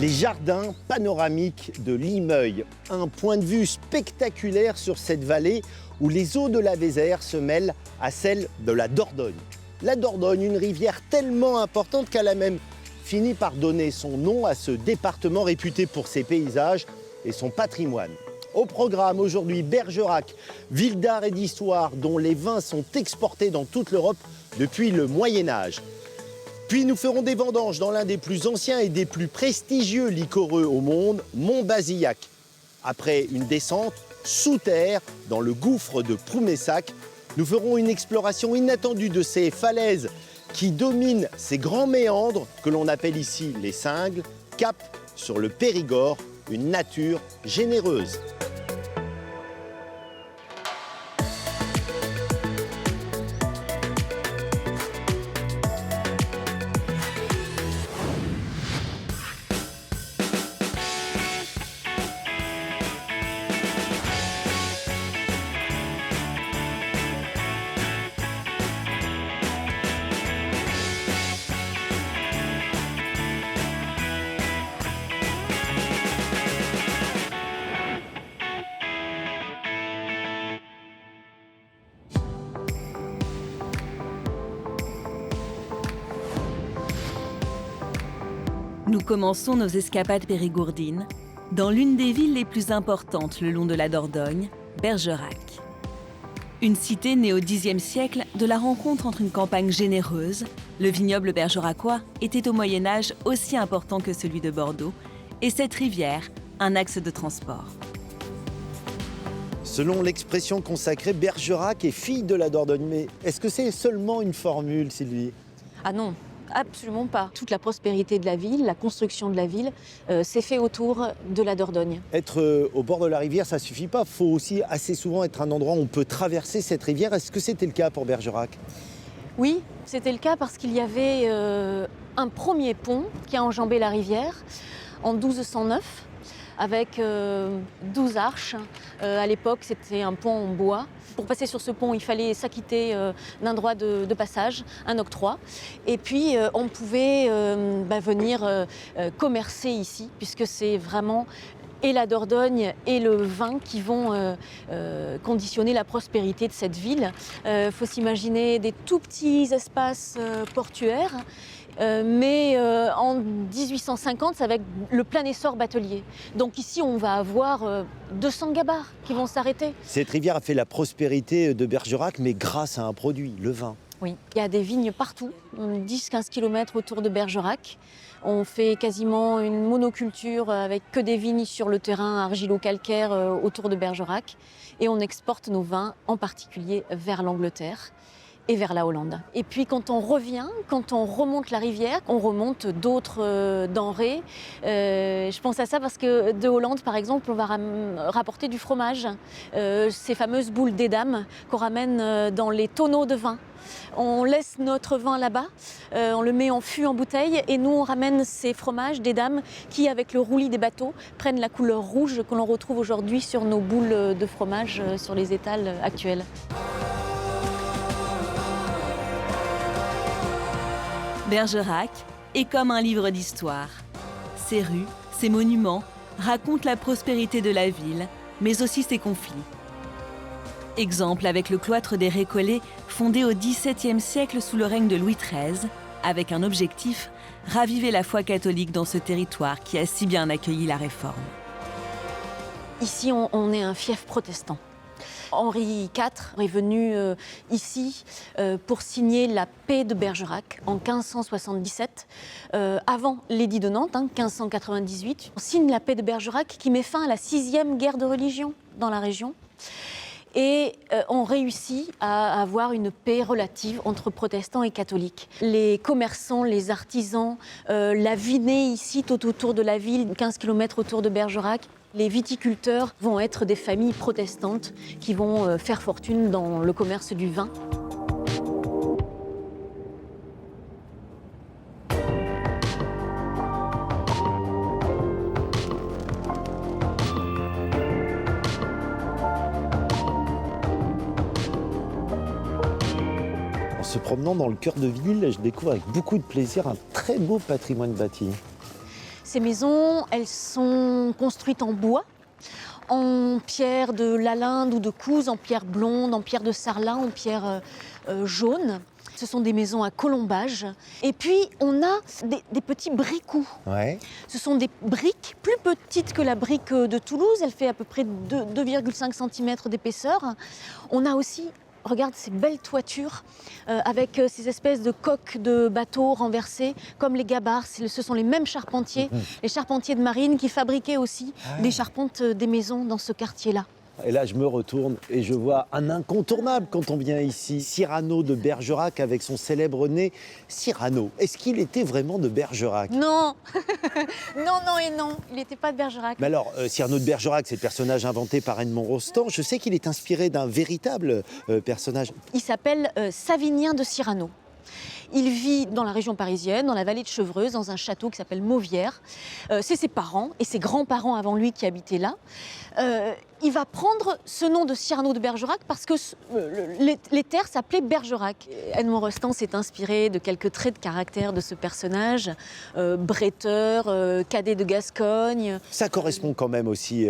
Les jardins panoramiques de Limeuil, un point de vue spectaculaire sur cette vallée où les eaux de la Vézère se mêlent à celles de la Dordogne. La Dordogne, une rivière tellement importante qu'elle a même fini par donner son nom à ce département réputé pour ses paysages et son patrimoine. Au programme aujourd'hui, Bergerac, ville d'art et d'histoire dont les vins sont exportés dans toute l'Europe depuis le Moyen-Âge. Puis nous ferons des vendanges dans l'un des plus anciens et des plus prestigieux liquoreux au monde, Montbazillac. Après une descente sous terre dans le gouffre de Proumessac, nous ferons une exploration inattendue de ces falaises qui dominent ces grands méandres que l'on appelle ici les Cingles, cap sur le Périgord, une nature généreuse. Nous commençons nos escapades périgourdines dans l'une des villes les plus importantes le long de la Dordogne, Bergerac. Une cité née au Xe siècle de la rencontre entre une campagne généreuse, le vignoble bergeracois était au Moyen-Âge aussi important que celui de Bordeaux, et cette rivière, un axe de transport. Selon l'expression consacrée, Bergerac est fille de la Dordogne. Mais est-ce que c'est seulement une formule, Sylvie ? Ah non, absolument pas. Toute la prospérité de la ville, la construction de la ville, s'est fait autour de la Dordogne. Être au bord de la rivière, ça ne suffit pas. Il faut aussi assez souvent être un endroit où on peut traverser cette rivière. Est-ce que c'était le cas pour Bergerac ? Oui, c'était le cas parce qu'il y avait un premier pont qui a enjambé la rivière en 1209 avec 12 arches. À l'époque, c'était un pont en bois. Pour passer sur ce pont, il fallait s'acquitter d'un droit de passage, un octroi. Et puis, on pouvait venir commercer ici, puisque c'est vraiment et la Dordogne et le vin qui vont conditionner la prospérité de cette ville. Faut s'imaginer des tout petits espaces portuaires. Mais en 1850, c'est avec le plein essor batelier. Donc ici, on va avoir 200 gabarres qui vont s'arrêter. Cette rivière a fait la prospérité de Bergerac, mais grâce à un produit, le vin. Oui, il y a des vignes partout, 10-15 km autour de Bergerac. On fait quasiment une monoculture avec que des vignes sur le terrain argilo-calcaire autour de Bergerac. Et on exporte nos vins, en particulier vers l'Angleterre et vers la Hollande. Et puis quand on revient, quand on remonte la rivière, on remonte d'autres denrées. Je pense à ça parce que de Hollande, par exemple, on va rapporter du fromage, ces fameuses boules d'édame qu'on ramène dans les tonneaux de vin. On laisse notre vin là-bas, on le met en fût en bouteille et nous on ramène ces fromages d'édame qui, avec le roulis des bateaux, prennent la couleur rouge que l'on retrouve aujourd'hui sur nos boules de fromage sur les étals actuels. Bergerac est comme un livre d'histoire. Ses rues, ses monuments racontent la prospérité de la ville, mais aussi ses conflits. Exemple avec le cloître des Récollets, fondé au XVIIe siècle sous le règne de Louis XIII, avec un objectif, raviver la foi catholique dans ce territoire qui a si bien accueilli la Réforme. Ici, on est un fief protestant. Henri IV est venu ici pour signer la paix de Bergerac en 1577, avant l'édit de Nantes, 1598. On signe la paix de Bergerac qui met fin à la 6e guerre de religion dans la région. Et on réussit à avoir une paix relative entre protestants et catholiques. Les commerçants, les artisans, la vinée ici, tout autour de la ville, 15 km autour de Bergerac. Les viticulteurs vont être des familles protestantes qui vont faire fortune dans le commerce du vin. En se promenant dans le cœur de ville, je découvre avec beaucoup de plaisir un très beau patrimoine bâti. Ces maisons, elles sont construites en bois, en pierre de Lalinde ou de Couze, en pierre blonde, en pierre de Sarlat, en pierre jaune. Ce sont des maisons à colombage. Et puis, on a des petits bricoux. Ouais. Ce sont des briques plus petites que la brique de Toulouse. Elle fait à peu près 2,5 cm d'épaisseur. On a aussi, regarde ces belles toitures avec ces espèces de coques de bateaux renversées, comme les gabarres. Ce sont les mêmes charpentiers, les charpentiers de marine qui fabriquaient aussi des charpentes des maisons dans ce quartier-là. Et là, je me retourne et je vois un incontournable quand on vient ici. Cyrano de Bergerac avec son célèbre nez. Cyrano, est-ce qu'il était vraiment de Bergerac? Non, non et non, il n'était pas de Bergerac. Mais alors, Cyrano de Bergerac, c'est le personnage inventé par Edmond Rostand. Je sais qu'il est inspiré d'un véritable personnage. Il s'appelle Savinien de Cyrano. Il vit dans la région parisienne, dans la vallée de Chevreuse, dans un château qui s'appelle Mauvière. C'est ses parents et ses grands-parents avant lui qui habitaient là. Il va prendre ce nom de Cyrano de Bergerac parce que les terres s'appelaient Bergerac. Edmond Rostand s'est inspiré de quelques traits de caractère de ce personnage, bretteur, cadet de Gascogne. Ça correspond quand même aussi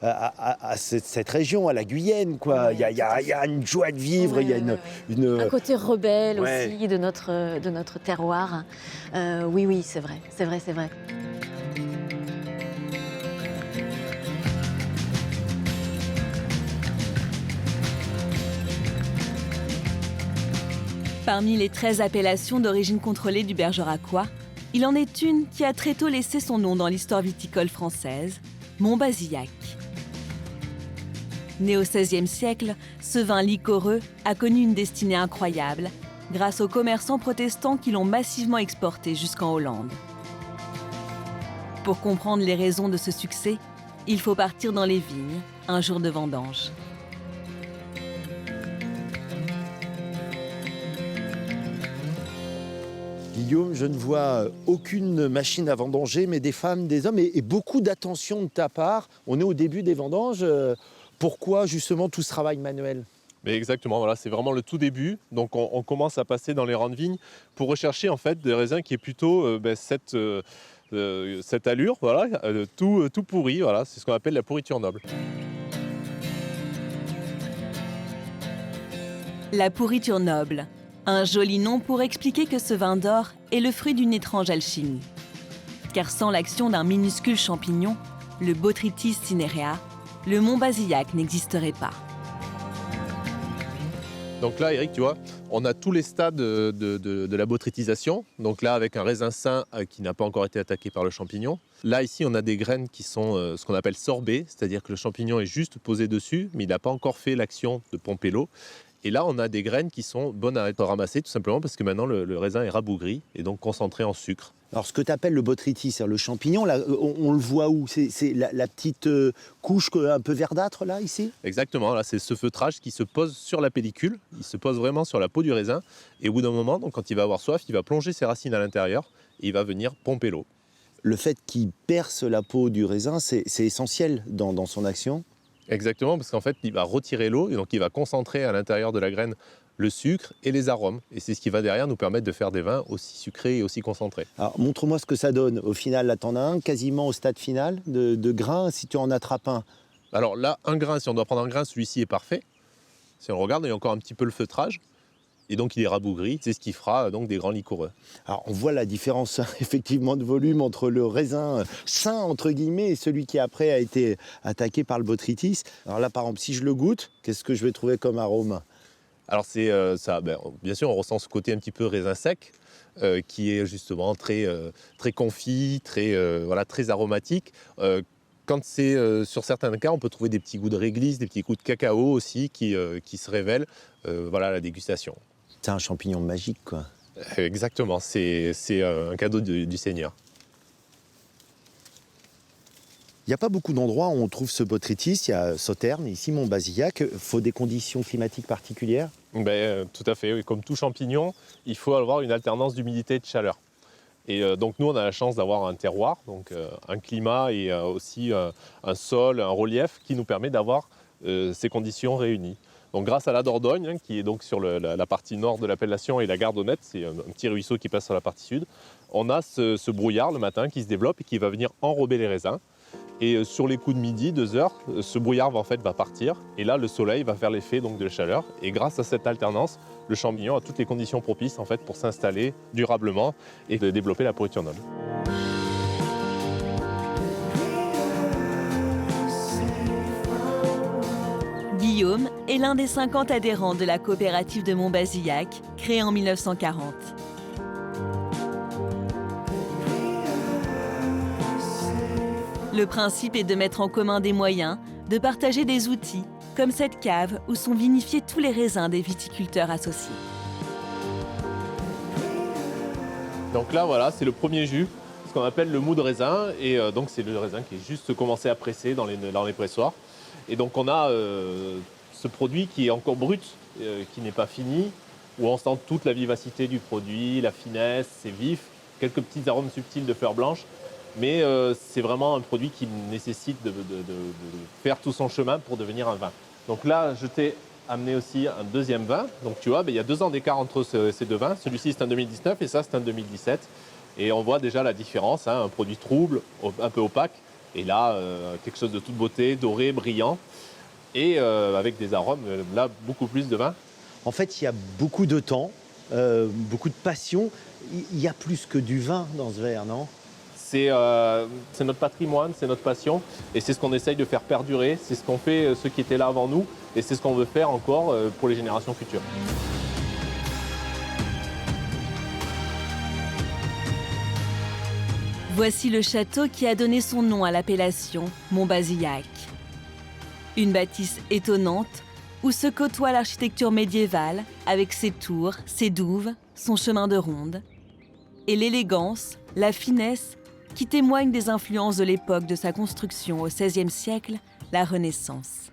à cette région, à la Guyenne, quoi. Ouais, Il y a une joie de vivre, il y a une... Un côté rebelle Ouais. aussi de notre terroir. Oui, c'est vrai. Parmi les 13 appellations d'origine contrôlée du Bergeracois, il en est une qui a très tôt laissé son nom dans l'histoire viticole française, Montbazillac. Né au XVIe siècle, ce vin liquoreux a connu une destinée incroyable grâce aux commerçants protestants qui l'ont massivement exporté jusqu'en Hollande. Pour comprendre les raisons de ce succès, il faut partir dans les vignes, un jour de vendange. Guillaume, je ne vois aucune machine à vendanger, mais des femmes, des hommes et beaucoup d'attention de ta part. On est au début des vendanges. Pourquoi justement tout ce travail manuel? Mais exactement, voilà, c'est vraiment le tout début. Donc on commence à passer dans les rangs de vignes pour rechercher en fait des raisins qui est plutôt cette allure, voilà, tout pourri. Voilà, c'est ce qu'on appelle la pourriture noble. La pourriture noble, un joli nom pour expliquer que ce vin d'or est le fruit d'une étrange alchimie. Car sans l'action d'un minuscule champignon, le Botrytis cinerea, le Montbazillac n'existerait pas. Donc là, Eric, tu vois, on a tous les stades de la botrytisation. Donc là, avec un raisin sain qui n'a pas encore été attaqué par le champignon. Là, ici, on a des graines qui sont ce qu'on appelle sorbées, c'est-à-dire que le champignon est juste posé dessus, mais il n'a pas encore fait l'action de pomper l'eau. Et là, on a des graines qui sont bonnes à être ramassées, tout simplement parce que maintenant, le raisin est rabougri et donc concentré en sucre. Alors, ce que tu appelles le botrytis, c'est le champignon, là, on le voit où? C'est la petite couche un peu verdâtre, là, ici? Exactement, là, c'est ce feutrage qui se pose sur la pellicule, il se pose vraiment sur la peau du raisin. Et au bout d'un moment, donc, quand il va avoir soif, il va plonger ses racines à l'intérieur et il va venir pomper l'eau. Le fait qu'il perce la peau du raisin, c'est essentiel dans son action? Exactement, parce qu'en fait, il va retirer l'eau et donc il va concentrer à l'intérieur de la graine le sucre et les arômes. Et c'est ce qui va derrière nous permettre de faire des vins aussi sucrés et aussi concentrés. Alors, montre-moi ce que ça donne. Au final, là, t'en as un quasiment au stade final de grain, si tu en attrapes un. Alors là, un grain, si on doit prendre un grain, celui-ci est parfait. Si on regarde, il y a encore un petit peu le feutrage. Et donc, il est rabougri. C'est ce qui fera donc des grands liquoreux. Alors, on voit la différence effectivement de volume entre le raisin sain, entre guillemets, et celui qui après a été attaqué par le botrytis. Alors là, par exemple, si je le goûte, qu'est-ce que je vais trouver comme arôme? Alors, c'est ça. Bien sûr, on ressent ce côté un petit peu raisin sec, qui est justement très confit, très aromatique. Quand c'est sur certains cas, on peut trouver des petits goûts de réglisse, des petits goûts de cacao aussi qui se révèlent à la dégustation. C'est un champignon magique, quoi. Exactement, c'est un cadeau du Seigneur. Il n'y a pas beaucoup d'endroits où on trouve ce botrytis. Il y a Sauternes, ici Montbazillac. Il faut des conditions climatiques particulières? Tout à fait, oui. Comme tout champignon, il faut avoir une alternance d'humidité et de chaleur. Et donc nous, on a la chance d'avoir un terroir, donc un climat et aussi un sol, un relief qui nous permet d'avoir ces conditions réunies. Donc grâce à la Dordogne, qui est donc sur la partie nord de l'appellation, et la Gardonnette, c'est un petit ruisseau qui passe sur la partie sud, on a ce brouillard le matin qui se développe et qui va venir enrober les raisins. Et sur les coups de midi, 2 heures, ce brouillard va partir. Et là, le soleil va faire l'effet donc de la chaleur. Et grâce à cette alternance, le champignon a toutes les conditions propices en fait, pour s'installer durablement et de développer la pourriture noble. Guillaume est l'un des 50 adhérents de la coopérative de Montbazillac, créée en 1940. Le principe est de mettre en commun des moyens, de partager des outils, comme cette cave où sont vinifiés tous les raisins des viticulteurs associés. Donc là, voilà, c'est le premier jus, ce qu'on appelle le mou de raisin. Et donc c'est le raisin qui est juste commencé à presser dans les pressoirs. Et donc on a ce produit qui est encore brut, qui n'est pas fini, où on sent toute la vivacité du produit, la finesse, c'est vif, quelques petits arômes subtils de fleurs blanches. Mais c'est vraiment un produit qui nécessite de faire tout son chemin pour devenir un vin. Donc là, je t'ai amené aussi un deuxième vin. Donc tu vois, il y a 2 ans d'écart entre ces deux vins. Celui-ci, c'est un 2019 et ça, c'est un 2017. Et on voit déjà la différence, un produit trouble, un peu opaque. Et là, quelque chose de toute beauté, doré, brillant. Et avec des arômes, là, beaucoup plus de vin. En fait, il y a beaucoup de temps, beaucoup de passion. Il y a plus que du vin dans ce verre, non ? C'est notre patrimoine, c'est notre passion et c'est ce qu'on essaye de faire perdurer, c'est ce qu'ont fait ceux qui étaient là avant nous et c'est ce qu'on veut faire encore pour les générations futures. Voici le château qui a donné son nom à l'appellation Montbazillac. Une bâtisse étonnante où se côtoie l'architecture médiévale avec ses tours, ses douves, son chemin de ronde et l'élégance, la finesse qui témoignent des influences de l'époque de sa construction au XVIe siècle, la Renaissance.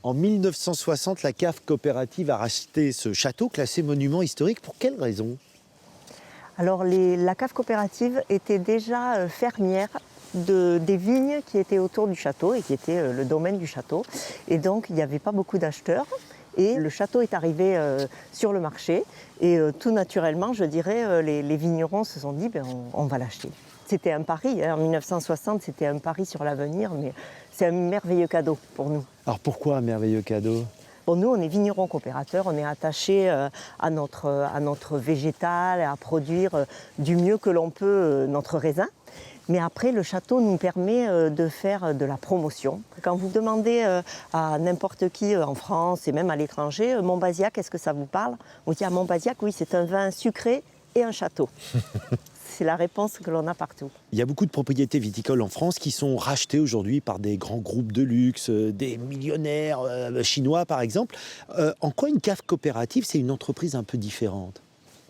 En 1960, la cave coopérative a racheté ce château classé monument historique. Pour quelle raison ? Alors la cave coopérative était déjà fermière des vignes qui étaient autour du château et qui étaient le domaine du château. Et donc il n'y avait pas beaucoup d'acheteurs. Et le château est arrivé sur le marché et tout naturellement, je dirais, les vignerons se sont dit on va l'acheter. C'était un pari, en 1960, c'était un pari sur l'avenir, mais c'est un merveilleux cadeau pour nous. Alors pourquoi un merveilleux cadeau ? Bon, nous, on est vignerons coopérateurs, on est attachés à notre végétal, à produire du mieux que l'on peut notre raisin. Mais après, le château nous permet de faire de la promotion. Quand vous demandez à n'importe qui en France et même à l'étranger, Montbazillac, est-ce que ça vous parle ? On dit à Montbazillac, oui, c'est un vin sucré et un château. C'est la réponse que l'on a partout. Il y a beaucoup de propriétés viticoles en France qui sont rachetées aujourd'hui par des grands groupes de luxe, des millionnaires chinois par exemple. En quoi une cave coopérative, c'est une entreprise un peu différente ?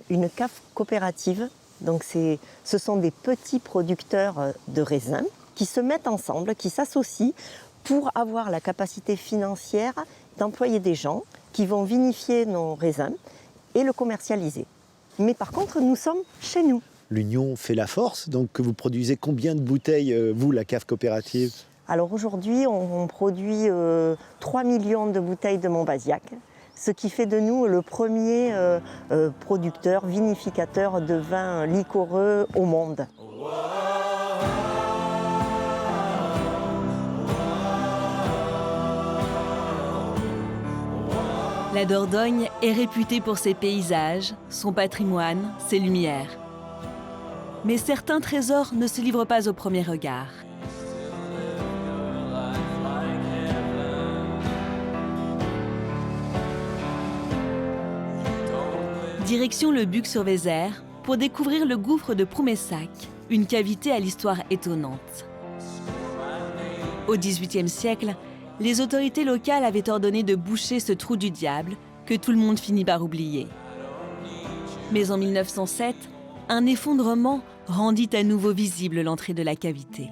Une cave coopérative, donc ce sont des petits producteurs de raisins qui se mettent ensemble, qui s'associent pour avoir la capacité financière d'employer des gens qui vont vinifier nos raisins et le commercialiser. Mais par contre, nous sommes chez nous. L'union fait la force, donc vous produisez combien de bouteilles, vous, la cave coopérative ? Alors aujourd'hui, on produit 3 millions de bouteilles de Montbazillac, ce qui fait de nous le premier producteur, vinificateur de vins liquoreux au monde. La Dordogne est réputée pour ses paysages, son patrimoine, ses lumières. Mais certains trésors ne se livrent pas au premier regard. Direction le Buc-sur-Vézère pour découvrir le gouffre de Proumessac, une cavité à l'histoire étonnante. Au XVIIIe siècle, les autorités locales avaient ordonné de boucher ce trou du diable que tout le monde finit par oublier. Mais en 1907, un effondrement rendit à nouveau visible l'entrée de la cavité.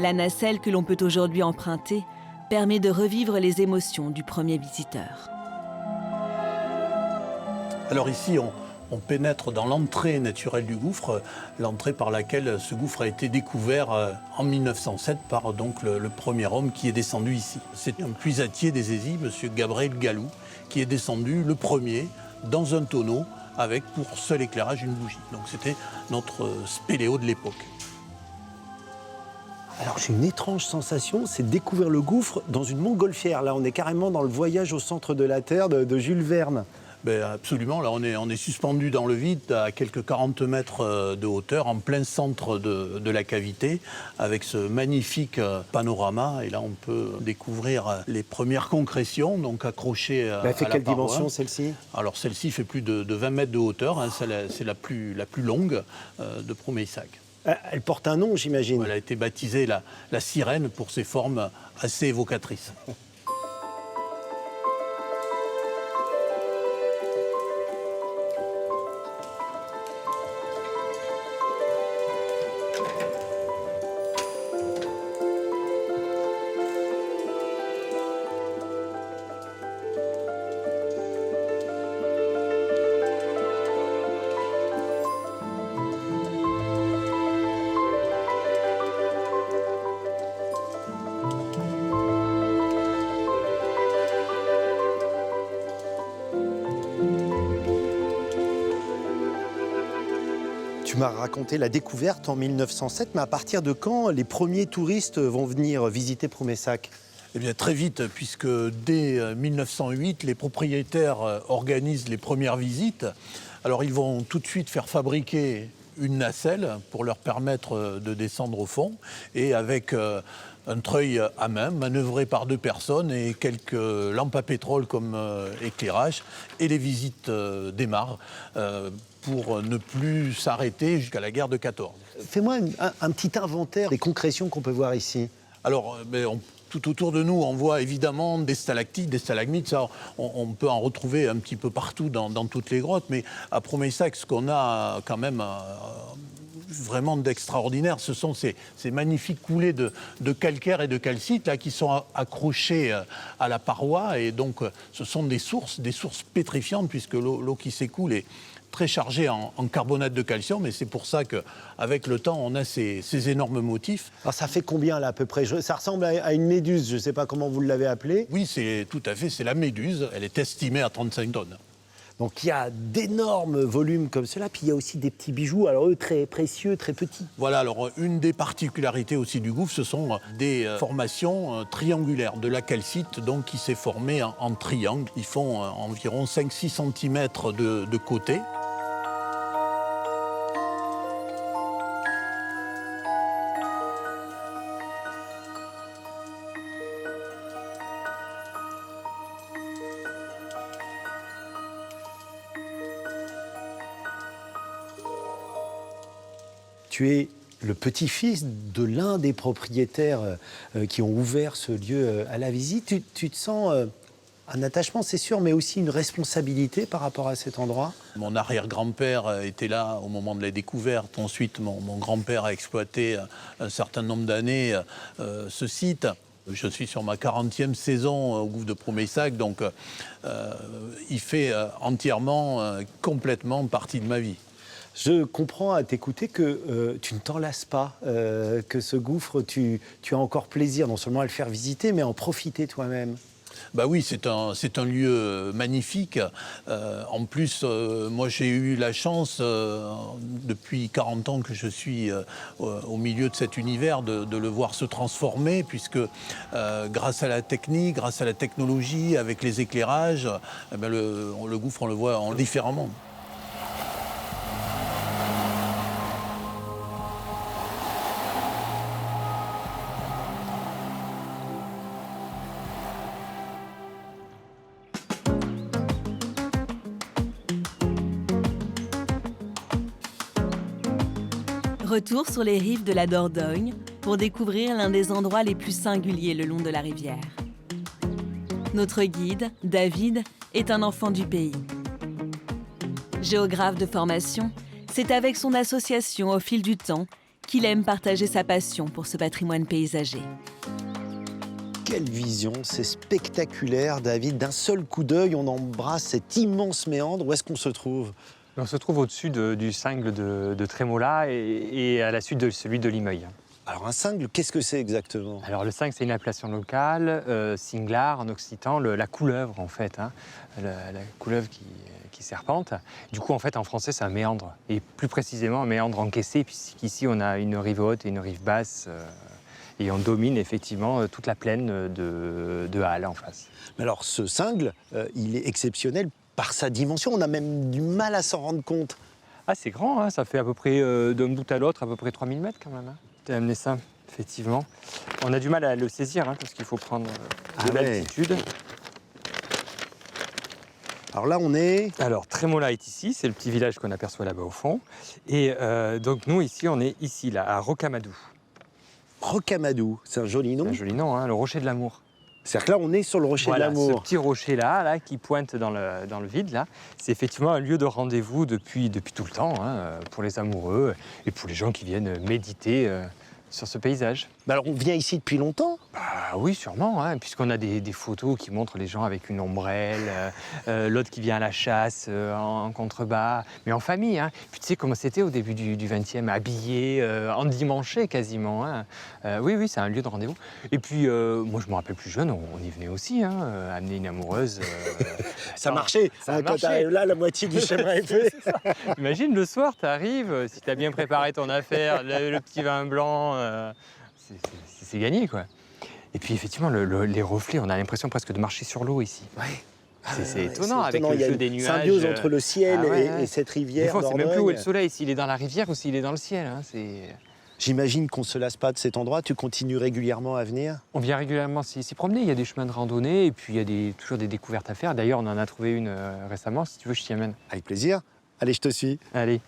La nacelle que l'on peut aujourd'hui emprunter permet de revivre les émotions du premier visiteur. Alors ici, On pénètre dans l'entrée naturelle du gouffre, l'entrée par laquelle ce gouffre a été découvert en 1907 par donc, le premier homme qui est descendu ici. C'est un puisatier des Aisies, M. Gabriel Gallou, qui est descendu le premier dans un tonneau avec pour seul éclairage une bougie. Donc c'était notre spéléo de l'époque. Alors j'ai une étrange sensation, c'est de découvrir le gouffre dans une montgolfière. Là, on est carrément dans le voyage au centre de la Terre de Jules Verne. Ben absolument, là on est suspendu dans le vide à quelques 40 mètres de hauteur, en plein centre de la cavité, avec ce magnifique panorama. Et là on peut découvrir les premières concrétions, donc accrochées à la paroi. Elle fait quelle dimension celle-ci? Alors celle-ci fait plus de 20 mètres de hauteur, hein, c'est la plus longue de Promeissac. Elle porte un nom, j'imagine. Elle a été baptisée la sirène pour ses formes assez évocatrices. Tu m'as raconté la découverte en 1907, mais à partir de quand les premiers touristes vont venir visiter Promeissac? Eh bien, très vite, puisque dès 1908, les propriétaires organisent les premières visites. Alors, ils vont tout de suite faire fabriquer une nacelle pour leur permettre de descendre au fond, et avec un treuil à main, manœuvré par 2 personnes et quelques lampes à pétrole comme éclairage, et les visites démarrent pour ne plus s'arrêter jusqu'à la guerre de 14. Fais-moi un petit inventaire des concrétions qu'on peut voir ici. Alors, tout autour de nous, on voit évidemment des stalactites, des stalagmites. Ça, on peut en retrouver un petit peu partout dans toutes les grottes. Mais à Promeissac, ce qu'on a quand même vraiment d'extraordinaire, ce sont ces magnifiques coulées de calcaire et de calcite là, qui sont accrochées à la paroi. Et donc, ce sont des sources pétrifiantes, puisque l'eau qui s'écoule est très chargé en carbonate de calcium, et c'est pour ça qu'avec le temps, on a ces énormes motifs. Alors ça fait combien là à peu près? Ça ressemble à une méduse, je ne sais pas comment vous l'avez appelée. Oui, tout à fait, c'est la méduse. Elle est estimée à 35 tonnes. Donc il y a d'énormes volumes comme cela, puis il y a aussi des petits bijoux, alors eux très précieux, très petits. Voilà, alors une des particularités aussi du gouffre, ce sont des formations triangulaires, de la calcite donc, qui s'est formée en triangle. Ils font environ 5-6 cm de côté. Tu es le petit-fils de l'un des propriétaires qui ont ouvert ce lieu à la visite. Tu te sens un attachement, c'est sûr, mais aussi une responsabilité par rapport à cet endroit? Mon arrière-grand-père était là au moment de la découverte. Ensuite, mon grand-père a exploité un certain nombre d'années ce site. Je suis sur ma 40e saison au gouffre de Promeissac, donc il fait entièrement, complètement partie de ma vie. Je comprends à t'écouter que tu ne t'en lasses pas, que ce gouffre, tu as encore plaisir non seulement à le faire visiter, mais à en profiter toi-même. Bah oui, c'est un lieu magnifique. En plus, moi j'ai eu la chance, depuis 40 ans que je suis au milieu de cet univers, de le voir se transformer, puisque grâce à la technique, grâce à la technologie, avec les éclairages, eh bien, le gouffre, on le voit différemment. Retour sur les rives de la Dordogne pour découvrir l'un des endroits les plus singuliers le long de la rivière. Notre guide, David, est un enfant du pays. Géographe de formation, c'est avec son association au fil du temps qu'il aime partager sa passion pour ce patrimoine paysager. Quelle vision, c'est spectaculaire, David. D'un seul coup d'œil, on embrasse cet immense méandre. Où est-ce qu'on se trouve? On se trouve au-dessus du cingle de Trémola et à la suite de celui de Limeuil. Alors un cingle, qu'est-ce que c'est exactement? Alors le cingle, c'est une appellation locale, cinglar en occitan, la couleuvre en fait, hein, la couleuvre qui serpente. Du coup, en fait, en français, c'est un méandre, et plus précisément un méandre encaissé, puisqu'ici, on a une rive haute et une rive basse, et on domine effectivement toute la plaine de Halle en face. Mais alors ce cingle, il est exceptionnel par sa dimension, on a même du mal à s'en rendre compte. Ah, c'est grand, hein, ça fait à peu près, d'un bout à l'autre, à peu près 3000 mètres quand même. Hein. T'as amené ça, effectivement. On a du mal à le saisir, hein, parce qu'il faut prendre de l'altitude. Alors là, on est... Alors, Trémola est ici, c'est le petit village qu'on aperçoit là-bas au fond. Et donc, nous, ici, on est ici, là, à Rocamadour. Rocamadour, c'est un joli nom. C'est un joli nom, hein, le rocher de l'amour. C'est-à-dire que là, on est sur le rocher Voilà, de ce l'amour. petit rocher-là, qui pointe dans le vide, là, c'est effectivement un lieu de rendez-vous depuis tout le temps, hein, pour les amoureux et pour les gens qui viennent méditer sur ce paysage. Mais alors, on vient ici depuis longtemps? Ah oui, sûrement, hein, puisqu'on a des photos qui montrent les gens avec une ombrelle, l'autre qui vient à la chasse en contrebas, mais en famille. Hein. Puis tu sais comment c'était au début du XXe, habillé, endimanché quasiment. Hein. Oui, c'est un lieu de rendez-vous. Et puis, moi, je me rappelle plus jeune, on y venait aussi, hein, amener une amoureuse. Ça marchait. Ça a Quand marché. t'arrives là, la moitié du schéma est fait. Imagine, le soir, tu arrives, si tu as bien préparé ton affaire, le petit vin blanc, c'est gagné, quoi. Et puis, effectivement, les reflets, on a l'impression presque de marcher sur l'eau ici. Ouais. C'est étonnant, avec Il y le a jeu une des nuages. symbiose entre le ciel ouais. et cette Des rivière fois, on ne sait même plus où est Dordogne. le soleil, s'il est dans la rivière ou s'il est dans le ciel. Hein. J'imagine qu'on ne se lasse pas de cet endroit. Tu continues régulièrement à venir? On vient régulièrement s'y promener, il y a des chemins de randonnée et puis il y a toujours des découvertes à faire. D'ailleurs, on en a trouvé une récemment, si tu veux, je t'y amène. Avec plaisir. Allez, je te suis. Allez.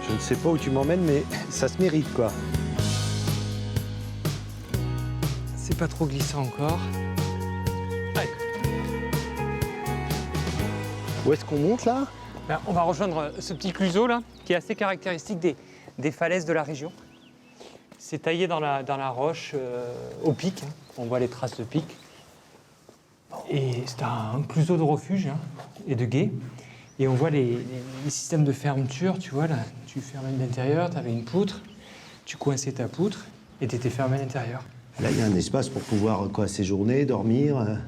Je ne sais pas où tu m'emmènes, mais ça se mérite, quoi. C'est pas trop glissant encore. Allez. Où est-ce qu'on monte, là? Ben, on va rejoindre ce petit cluseau là, qui est assez caractéristique des falaises de la région. C'est taillé dans la roche au pic, hein. On voit les traces de pic. Et c'est un cluseau de refuge hein, et de guet. Et on voit les systèmes de fermeture, tu vois là. Tu fermais de l'intérieur, tu avais une poutre, tu coinçais ta poutre et tu étais fermé à l'intérieur. Là, il y a un espace pour pouvoir quoi, séjourner, dormir.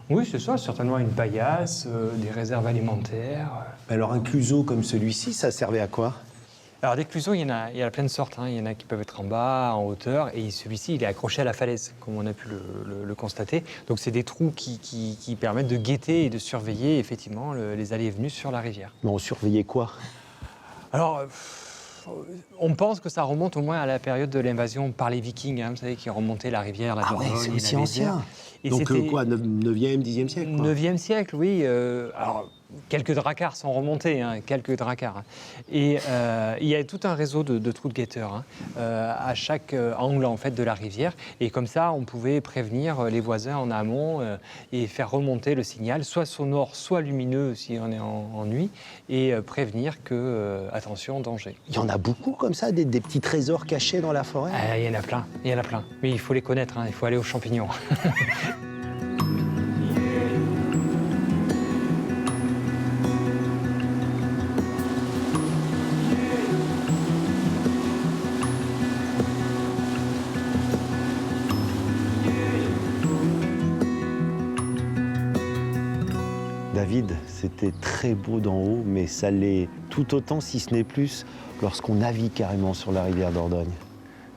Oui, c'est ça, certainement une paillasse, des réserves alimentaires. Alors, un cluseau comme celui-ci, ça servait à quoi? Alors des cluseaux, il y a plein de sortes. Hein. Il y en a qui peuvent être en bas, en hauteur, et celui-ci, il est accroché à la falaise, comme on a pu le constater. Donc c'est des trous qui permettent de guetter et de surveiller effectivement les allées et venues sur la rivière. Mais on surveillait quoi? Alors, on pense que ça remonte au moins à la période de l'invasion par les Vikings, hein, vous savez, qui remontaient la rivière, la Dordogne, c'est la aussi Vézère. ancien. Et Donc c'était- quoi, 9e, 10e siècle quoi. 9e siècle, oui. Alors, quelques dracars sont remontés, hein, quelques dracars. Et il y a tout un réseau de trous de guetteurs hein, à chaque angle en fait, de la rivière. Et comme ça, on pouvait prévenir les voisins en amont et faire remonter le signal, soit sonore, soit lumineux si on est en nuit, et prévenir que, attention, danger. Il y en a beaucoup comme ça, des petits trésors cachés dans la forêt? Il y en a plein, il y en a plein. Mais il faut les connaître, hein, il faut aller aux champignons. David, c'était très beau d'en haut, mais ça l'est tout autant, si ce n'est plus, lorsqu'on navigue carrément sur la rivière Dordogne.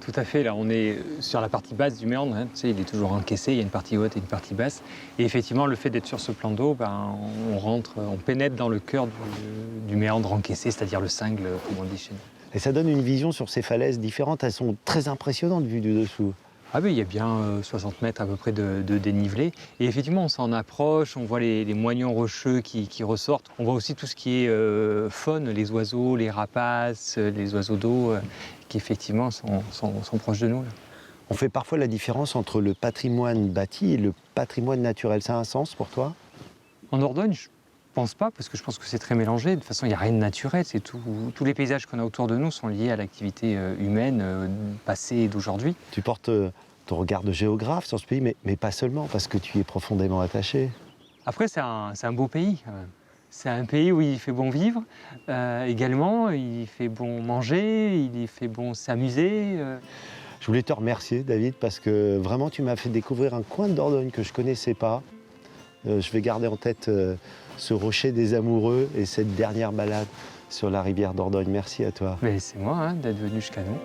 Tout à fait, là on est sur la partie basse du méandre, hein. Tu sais, il est toujours encaissé, il y a une partie haute et une partie basse. Et effectivement, le fait d'être sur ce plan d'eau, on pénètre dans le cœur du méandre encaissé, c'est-à-dire le cingle, comme on dit chez nous. Et ça donne une vision sur ces falaises différentes, elles sont très impressionnantes vues du dessous. Ah oui, il y a bien 60 mètres à peu près de dénivelé. Et effectivement, on s'en approche, on voit les moignons rocheux qui ressortent. On voit aussi tout ce qui est faune, les oiseaux, les rapaces, les oiseaux d'eau, qui effectivement sont proches de nous. Là. On fait parfois la différence entre le patrimoine bâti et le patrimoine naturel. Ça a un sens pour toi? En Dordogne, pense pas, parce que je pense que c'est très mélangé. De toute façon, il n'y a rien de naturel. C'est tout. Tous les paysages qu'on a autour de nous sont liés à l'activité humaine passée et d'aujourd'hui. Tu portes ton regard de géographe sur ce pays, mais pas seulement, parce que tu y es profondément attaché. Après, c'est un beau pays, quand même. C'est un pays où il fait bon vivre. Également, il fait bon manger, il fait bon s'amuser. Je voulais te remercier, David, parce que vraiment, tu m'as fait découvrir un coin de Dordogne que je ne connaissais pas. Je vais garder en tête ce rocher des amoureux et cette dernière balade sur la rivière Dordogne. Merci à toi. Mais c'est moi d'être venu jusqu'à nous.